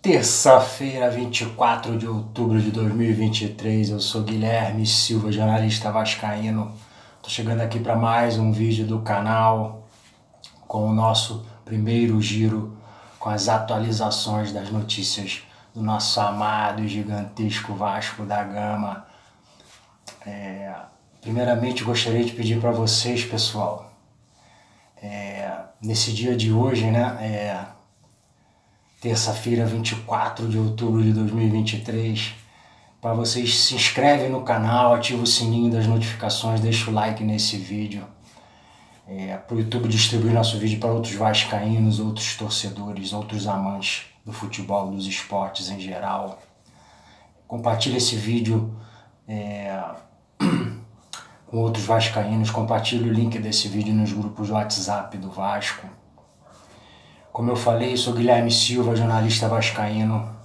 Terça-feira, 24 de outubro de 2023, eu sou Guilherme Silva, jornalista vascaíno. Tô chegando aqui para mais um vídeo do canal com o nosso primeiro giro com as atualizações das notícias do nosso amado e gigantesco Vasco da Gama. Primeiramente, gostaria de pedir para vocês, pessoal, nesse dia de hoje, terça-feira, 24 de outubro de 2023, para vocês se inscrevem no canal, ativa o sininho das notificações, deixa o like nesse vídeo, para o YouTube distribuir nosso vídeo para outros vascaínos, outros torcedores, outros amantes do futebol, dos esportes em geral. Compartilhe esse vídeo com outros vascaínos, compartilhe o link desse vídeo nos grupos do WhatsApp do Vasco. Como eu falei, sou Guilherme Silva, jornalista vascaíno.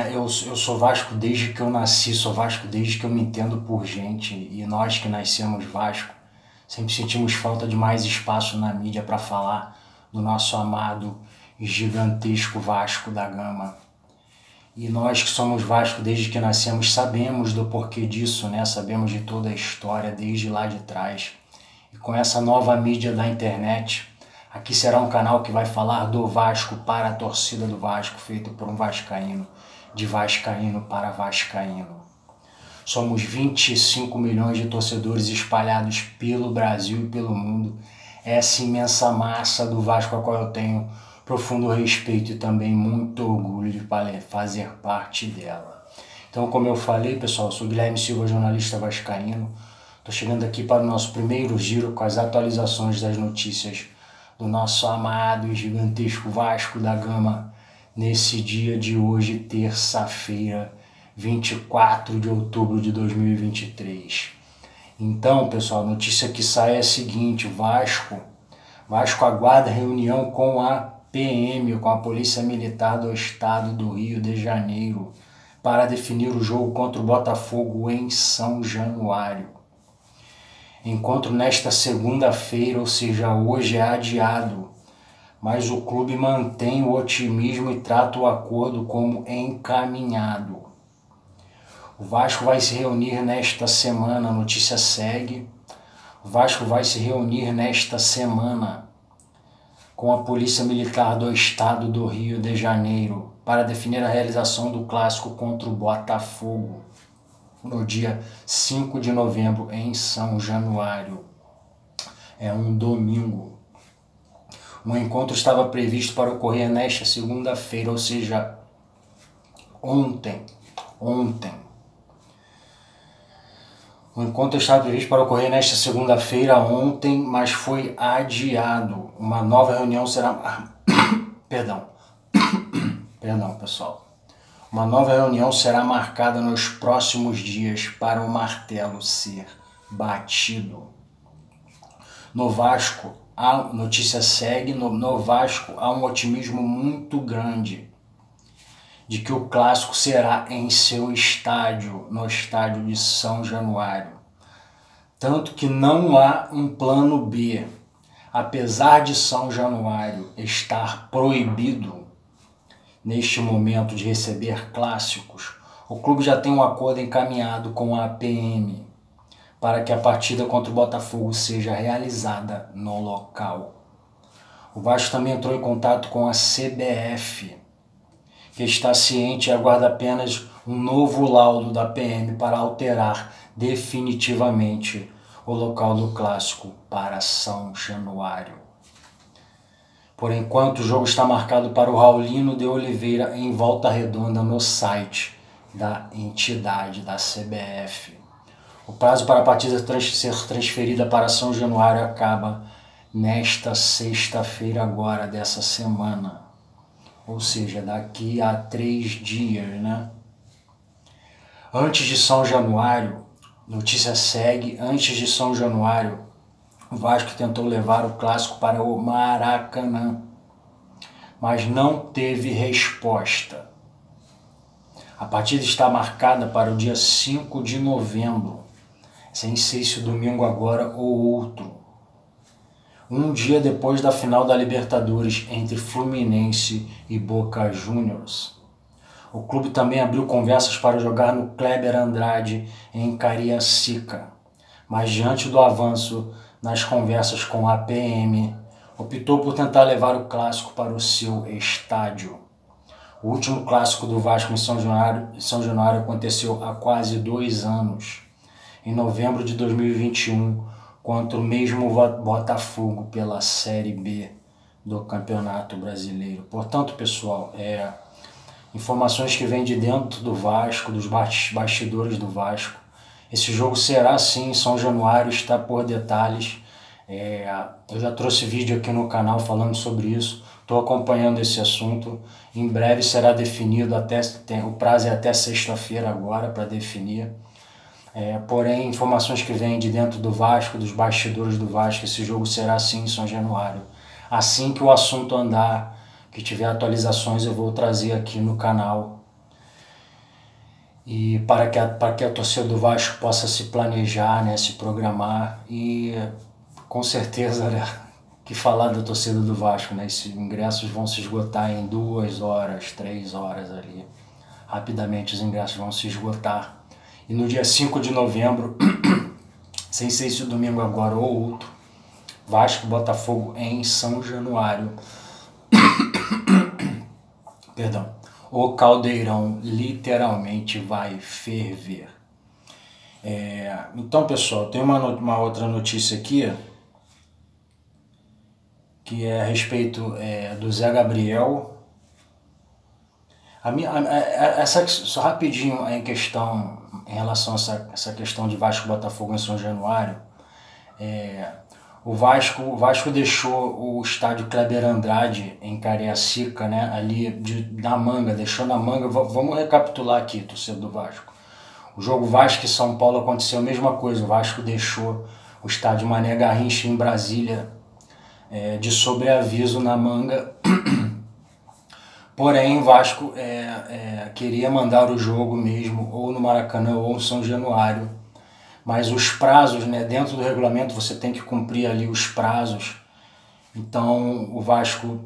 Eu sou Vasco desde que eu nasci, sou Vasco desde que eu me entendo por gente. E nós que nascemos Vasco, sempre sentimos falta de mais espaço na mídia para falar do nosso amado e gigantesco Vasco da Gama. E nós que somos Vasco desde que nascemos sabemos do porquê disso, né? Sabemos de toda a história desde lá de trás. E com essa nova mídia da internet, aqui será um canal que vai falar do Vasco para a torcida do Vasco, feito por um vascaíno, de vascaíno para vascaíno. Somos 25 milhões de torcedores espalhados pelo Brasil e pelo mundo. Essa imensa massa do Vasco a qual eu tenho profundo respeito e também muito orgulho de fazer parte dela. Então, como eu falei, pessoal, eu sou Guilherme Silva, jornalista vascaíno. Estou chegando aqui para o nosso primeiro giro com as atualizações das notícias do nosso amado e gigantesco Vasco da Gama nesse dia de hoje, terça-feira, 24 de outubro de 2023. Então, pessoal, a notícia que sai é a seguinte: Vasco aguarda reunião com a PM, com a Polícia Militar do Estado do Rio de Janeiro, para definir o jogo contra o Botafogo em São Januário. Encontro nesta segunda-feira, ou seja, hoje é adiado, mas o clube mantém o otimismo e trata o acordo como encaminhado. O Vasco vai se reunir nesta semana, a notícia segue. O Vasco vai se reunir nesta semana com a Polícia Militar do Estado do Rio de Janeiro para definir a realização do clássico contra o Botafogo no dia 5 de novembro em São Januário. É um domingo. O encontro estava previsto para ocorrer nesta segunda-feira, ou seja, ontem. O encontro estava previsto para ocorrer nesta segunda-feira, ontem, mas foi adiado. Uma nova reunião será... Perdão, pessoal. Uma nova reunião será marcada nos próximos dias para o martelo ser batido. No Vasco, a notícia segue, no Vasco há um otimismo muito grande de que o clássico será em seu estádio, no estádio de São Januário. Tanto que não há um plano B. Apesar de São Januário estar proibido neste momento de receber clássicos, o clube já tem um acordo encaminhado com a PM para que a partida contra o Botafogo seja realizada no local. O Vasco também entrou em contato com a CBF, que está ciente e aguarda apenas um novo laudo da PM para alterar definitivamente o local do clássico para São Januário. Por enquanto, o jogo está marcado para o Raulino de Oliveira em Volta Redonda no site da entidade da CBF. O prazo para a partida ser transferida para São Januário acaba nesta sexta-feira agora dessa semana. Ou seja, daqui a 3 dias, né? Antes de São Januário, notícia segue, antes de São Januário, o Vasco tentou levar o clássico para o Maracanã, mas não teve resposta. A partida está marcada para o dia 5 de novembro, sem sei se domingo agora ou outro. um dia depois da final da Libertadores entre Fluminense e Boca Juniors. O clube também abriu conversas para jogar no Kleber Andrade em Cariacica, mas diante do avanço nas conversas com a PM, optou por tentar levar o clássico para o seu estádio. O último clássico do Vasco em São Januário aconteceu há quase 2 anos, em novembro de 2021, contra o mesmo Botafogo pela Série B do Campeonato Brasileiro. Portanto, pessoal, informações que vêm de dentro do Vasco, dos bastidores do Vasco. Esse jogo será sim em São Januário, está por detalhes. Eu já trouxe vídeo aqui no canal falando sobre isso, estou acompanhando esse assunto. Em breve será definido, o prazo é até sexta-feira agora para definir. Porém, informações que vêm de dentro do Vasco, dos bastidores do Vasco, esse jogo será sim em São Januário. Assim que o assunto andar, que tiver atualizações, eu vou trazer aqui no canal. E para que a torcida do Vasco possa se planejar, né, se programar e com certeza, né, que falar da torcida do Vasco, né, esses ingressos vão se esgotar em 2 horas, 3 horas ali. Rapidamente os ingressos vão se esgotar. E no dia 5 de novembro, sem ser esse domingo agora ou outro, Vasco Botafogo em São Januário. Perdão. O caldeirão literalmente vai ferver. Então, pessoal, tem uma outra notícia aqui, que é a respeito do Zé Gabriel. Só rapidinho em relação a essa questão de Vasco Botafogo em São Januário. O Vasco deixou o estádio Kleber Andrade em Cariacica, né, ali na Manga, deixou na Manga. Vamos recapitular aqui, torcedor do Vasco. O jogo Vasco e São Paulo aconteceu a mesma coisa. O Vasco deixou o estádio Mané Garrincha em Brasília de sobreaviso na Manga. Porém, o Vasco queria mandar o jogo mesmo ou no Maracanã ou em São Januário. Mas os prazos, né, dentro do regulamento você tem que cumprir ali os prazos. Então o Vasco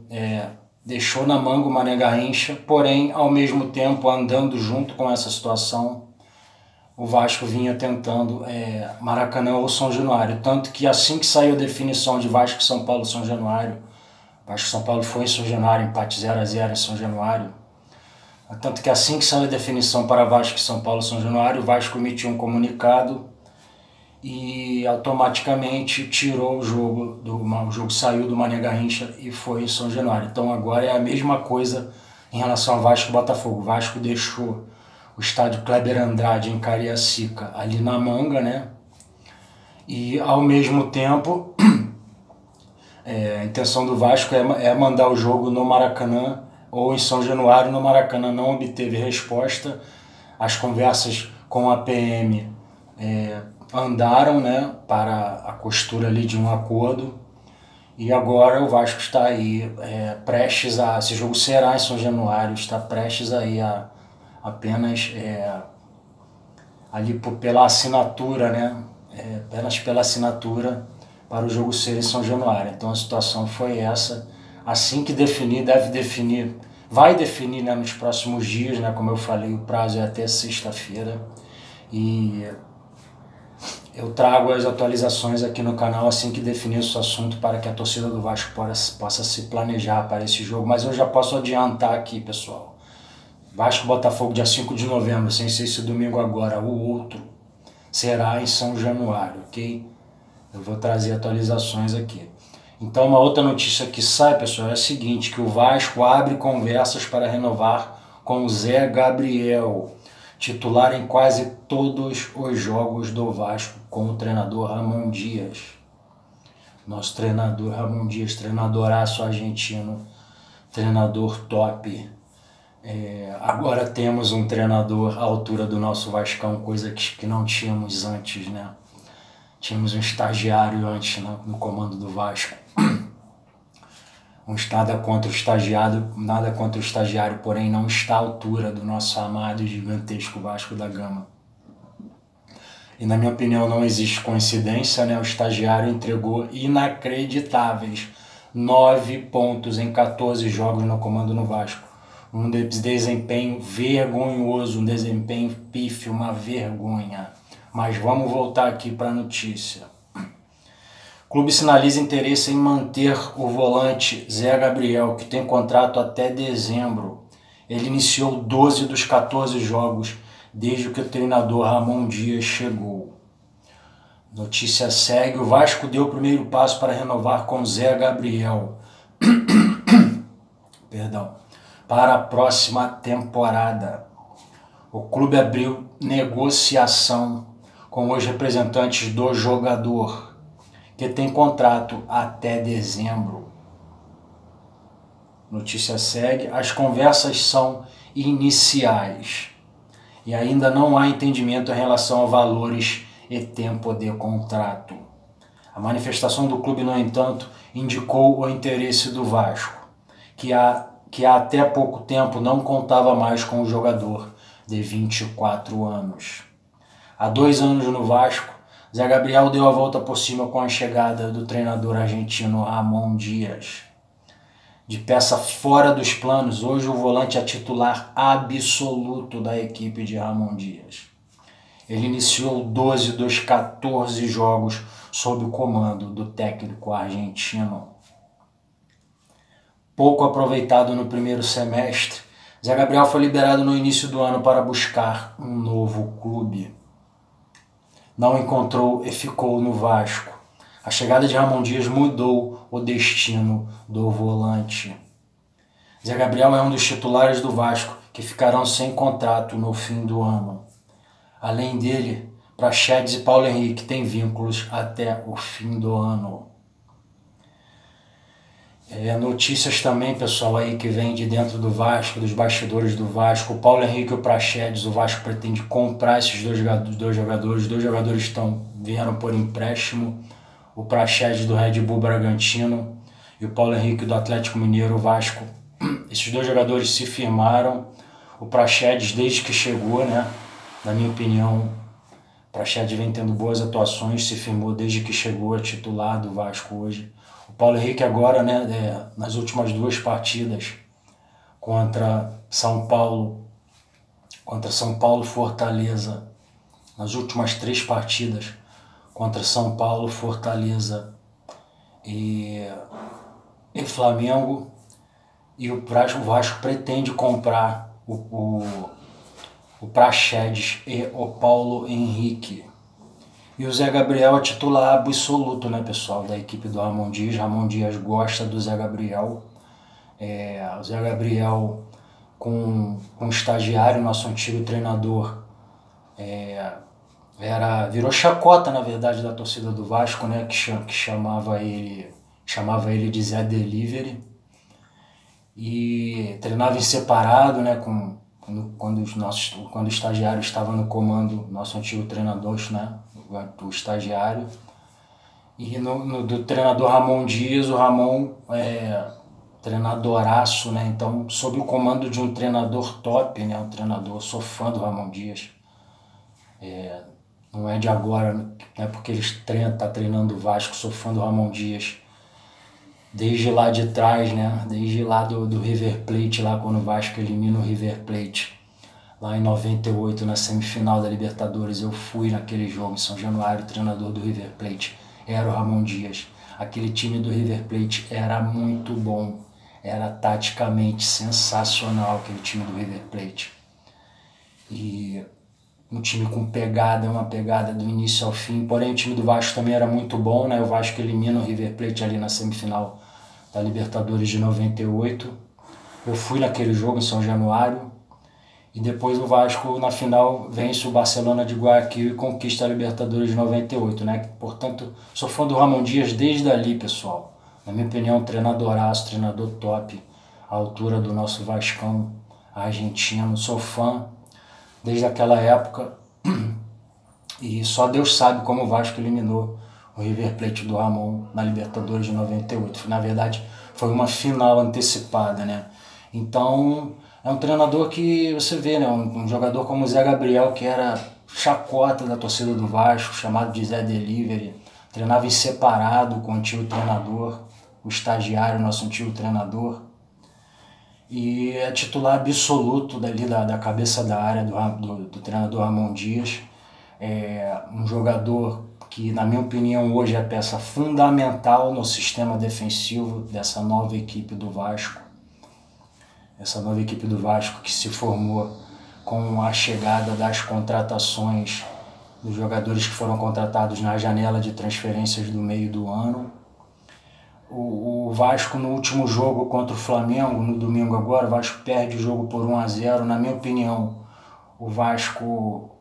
deixou na Manga o Mané Garrincha, porém ao mesmo tempo andando junto com essa situação, o Vasco vinha tentando Maracanã ou São Januário. Tanto que assim que saiu a definição de Vasco, São Paulo e São Januário, Vasco e São Paulo foi em São Januário, empate 0-0 em São Januário. Tanto que assim que saiu a definição para Vasco e São Paulo e São Januário, o Vasco emitiu um comunicado e automaticamente tirou o jogo, o jogo saiu do Mané Garrincha e foi em São Januário. Então agora é a mesma coisa em relação ao Vasco e Botafogo. O Vasco deixou o estádio Kleber Andrade em Cariacica, ali na Manga, né? E ao mesmo tempo, a intenção do Vasco é mandar o jogo no Maracanã ou em São Januário. No Maracanã não obteve resposta. As conversas com a PM andaram, né, para a costura ali de um acordo, e agora o Vasco está aí prestes a, esse jogo será em São Januário, está prestes aí a apenas ali pela assinatura, né, apenas pela assinatura para o jogo ser em São Januário. Então a situação foi essa. Assim que definir, vai definir, né, nos próximos dias, né, como eu falei, o prazo é até sexta-feira, e eu trago as atualizações aqui no canal assim que definir esse assunto, para que a torcida do Vasco possa se planejar para esse jogo. Mas eu já posso adiantar aqui, pessoal. Vasco Botafogo dia 5 de novembro, sem ser esse domingo agora, o outro, será em São Januário, ok? Eu vou trazer atualizações aqui. Então uma outra notícia que sai, pessoal, é a seguinte, que o Vasco abre conversas para renovar com o Zé Gabriel, titular em quase todos os jogos do Vasco, com o treinador Ramon Dias. Nosso treinador Ramon Dias, treinadoraço argentino, treinador top. Agora temos um treinador à altura do nosso Vascão, coisa que não tínhamos antes, né? Tínhamos um estagiário antes, né, no comando do Vasco. Nada contra o estagiário, porém não está à altura do nosso amado e gigantesco Vasco da Gama. E na minha opinião não existe coincidência, né? O estagiário entregou inacreditáveis 9 pontos em 14 jogos no comando no Vasco. Um desempenho vergonhoso, um desempenho pífio, uma vergonha. Mas vamos voltar aqui para a notícia. O clube sinaliza interesse em manter o volante Zé Gabriel, que tem contrato até dezembro. Ele iniciou 12 dos 14 jogos desde que o treinador Ramon Dias chegou. Notícia segue: o Vasco deu o primeiro passo para renovar com Zé Gabriel para a próxima temporada. O clube abriu negociação com os representantes do jogador, que tem contrato até dezembro. Notícia segue: as conversas são iniciais e ainda não há entendimento em relação a valores e tempo de contrato. A manifestação do clube, no entanto, indicou o interesse do Vasco, que há até pouco tempo não contava mais com o jogador de 24 anos. Há 2 anos no Vasco, Zé Gabriel deu a volta por cima com a chegada do treinador argentino Ramon Dias. De peça fora dos planos, hoje o volante é titular absoluto da equipe de Ramon Dias. Ele iniciou 12 dos 14 jogos sob o comando do técnico argentino. Pouco aproveitado no primeiro semestre, Zé Gabriel foi liberado no início do ano para buscar um novo clube. Não encontrou e ficou no Vasco. A chegada de Ramon Dias mudou o destino do volante. Zé Gabriel é um dos titulares do Vasco que ficarão sem contrato no fim do ano. Além dele, Praxedes e Paulo Henrique têm vínculos até o fim do ano. Notícias também, pessoal, aí que vem de dentro do Vasco, dos bastidores do Vasco. O Paulo Henrique e o Praxedes, o Vasco pretende comprar esses dois jogadores. Os dois jogadores vieram por empréstimo. O Praxedes do Red Bull Bragantino e o Paulo Henrique do Atlético Mineiro. O Vasco, esses dois jogadores se firmaram. O Praxedes, desde que chegou, né, na minha opinião, o Praxedes vem tendo boas atuações, se firmou desde que chegou, é titular do Vasco hoje. O Paulo Henrique agora, né, nas últimas 2 partidas contra São Paulo Fortaleza, nas últimas 3 partidas contra São Paulo, Fortaleza e Flamengo, e o Vasco pretende comprar o Praxedes e o Paulo Henrique. E o Zé Gabriel é titular absoluto, né, pessoal, da equipe do Ramon Dias. Ramon Dias gosta do Zé Gabriel. O Zé Gabriel, com um estagiário, nosso antigo treinador, virou chacota, na verdade, da torcida do Vasco, né, que chamava ele de Zé Delivery. E treinava em separado, né, quando o estagiário estava no comando, nosso antigo treinador, né, o estagiário. E do treinador Ramon Dias, o Ramon treinadoraço, né, então sob o comando de um treinador top, né, sou fã do Ramon Dias. Não é de agora, né, porque ele tá treinando o Vasco, sou fã do Ramon Dias. Desde lá de trás, né? Desde lá do River Plate, lá quando o Vasco elimina o River Plate, lá em 98, na semifinal da Libertadores, eu fui naquele jogo em São Januário, o treinador do River Plate era o Ramon Dias. Aquele time do River Plate era muito bom, era taticamente sensacional aquele time do River Plate. E um time com pegada, uma pegada do início ao fim, porém o time do Vasco também era muito bom, né? O Vasco elimina o River Plate ali na semifinal da Libertadores de 98. Eu fui naquele jogo em São Januário, e depois o Vasco na final vence o Barcelona de Guayaquil e conquista a Libertadores de 98, né? Portanto, sou fã do Ramon Dias desde ali, pessoal. Na minha opinião, treinadoraço, treinador top, à altura do nosso Vascão argentino, sou fã desde aquela época, e só Deus sabe como o Vasco eliminou o River Plate do Ramon na Libertadores de 98. Na verdade, foi uma final antecipada, né? Então, é um treinador que você vê, né? Um jogador como o Zé Gabriel, que era chacota da torcida do Vasco, chamado de Zé Delivery, treinava em separado com o antigo treinador, o estagiário, nosso antigo treinador, e é titular absoluto dali da cabeça da área do treinador Ramon Dias. É um jogador que, na minha opinião, hoje é a peça fundamental no sistema defensivo dessa nova equipe do Vasco. Essa nova equipe do Vasco que se formou com a chegada das contratações dos jogadores que foram contratados na janela de transferências do meio do ano. O Vasco, no último jogo contra o Flamengo, no domingo agora, o Vasco perde o jogo por 1-0. Na minha opinião, o Vasco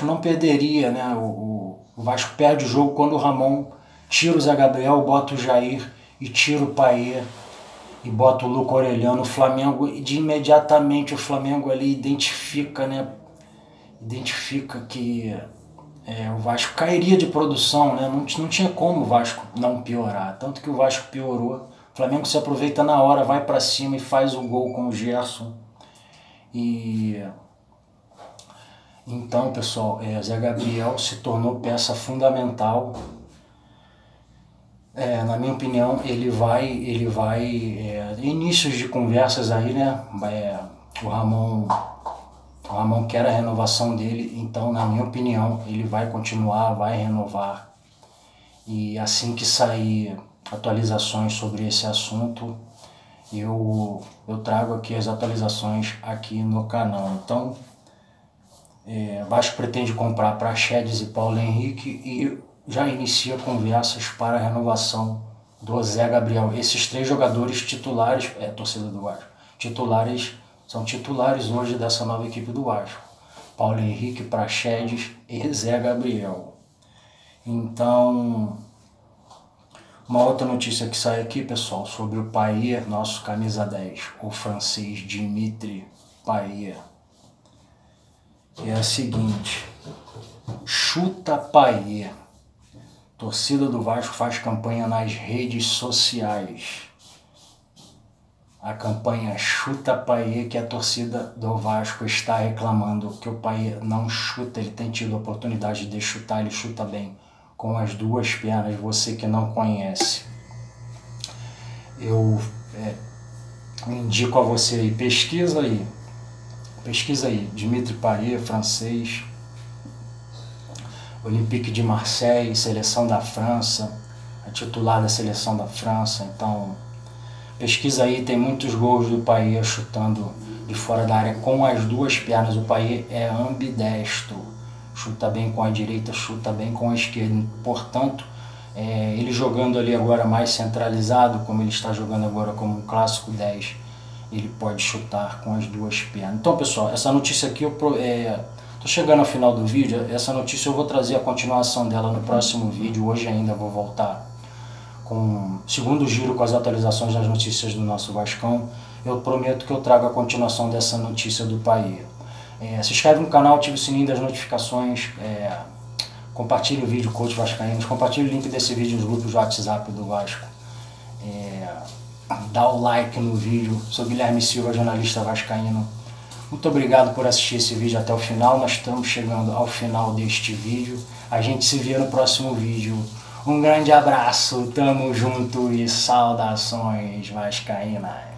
não perderia, né? O Vasco perde o jogo quando o Ramon tira o Zé Gabriel, bota o Jair e tira o Payet e bota o Luca Orelhano. O Flamengo, imediatamente o Flamengo ali identifica, né? Identifica que o Vasco cairia de produção, né? Não tinha como o Vasco não piorar, tanto que o Vasco piorou. O Flamengo se aproveita na hora, vai para cima e faz o gol com o Gerson. E então, pessoal, Zé Gabriel se tornou peça fundamental. Na minha opinião, ele vai inícios de conversas aí, né? O Ramon quer a renovação dele, então, na minha opinião, ele vai continuar, vai renovar. E assim que sair atualizações sobre esse assunto, eu trago aqui as atualizações aqui no canal. Então, Vasco pretende comprar Praxedes e Paulo Henrique e já inicia conversas para a renovação do Zé Gabriel. Esses 3 jogadores titulares, torcida do Vasco, são titulares hoje dessa nova equipe do Vasco. Paulo Henrique, Praxedes e Zé Gabriel. Então, uma outra notícia que sai aqui, pessoal, sobre o Payet, nosso camisa 10, o francês Dimitri Payet. É a seguinte: chuta Payet. Torcida do Vasco faz campanha nas redes sociais. A campanha Chuta Payet, que a torcida do Vasco está reclamando que o Payet não chuta. Ele tem tido a oportunidade de chutar, ele chuta bem com as 2 pernas. Você que não conhece, eu indico a você aí, pesquisa aí, Dimitri Payet, francês, Olympique de Marseille, seleção da França, é titular da seleção da França. Então, pesquisa aí, tem muitos gols do Payet chutando de fora da área com as 2 pernas. O Payet é ambidestro, chuta bem com a direita, chuta bem com a esquerda. Portanto, ele jogando ali agora mais centralizado, como ele está jogando agora como um clássico 10, ele pode chutar com as 2 pernas. Então, pessoal, essa notícia aqui, tô chegando ao final do vídeo. Essa notícia eu vou trazer a continuação dela no próximo vídeo. Hoje ainda vou voltar com o segundo giro com as atualizações das notícias do nosso Vascão. Eu prometo que eu trago a continuação dessa notícia do Payet. Se inscreve no canal, ative o sininho das notificações, compartilhe o vídeo, Coach Vascaínos, compartilhe o link desse vídeo nos grupos de WhatsApp do Vasco. Dá o like no vídeo. Sou Guilherme Silva, jornalista vascaíno. Muito obrigado por assistir esse vídeo até o final. Nós estamos chegando ao final deste vídeo. A gente se vê no próximo vídeo. Um grande abraço, tamo junto e saudações vascaínas.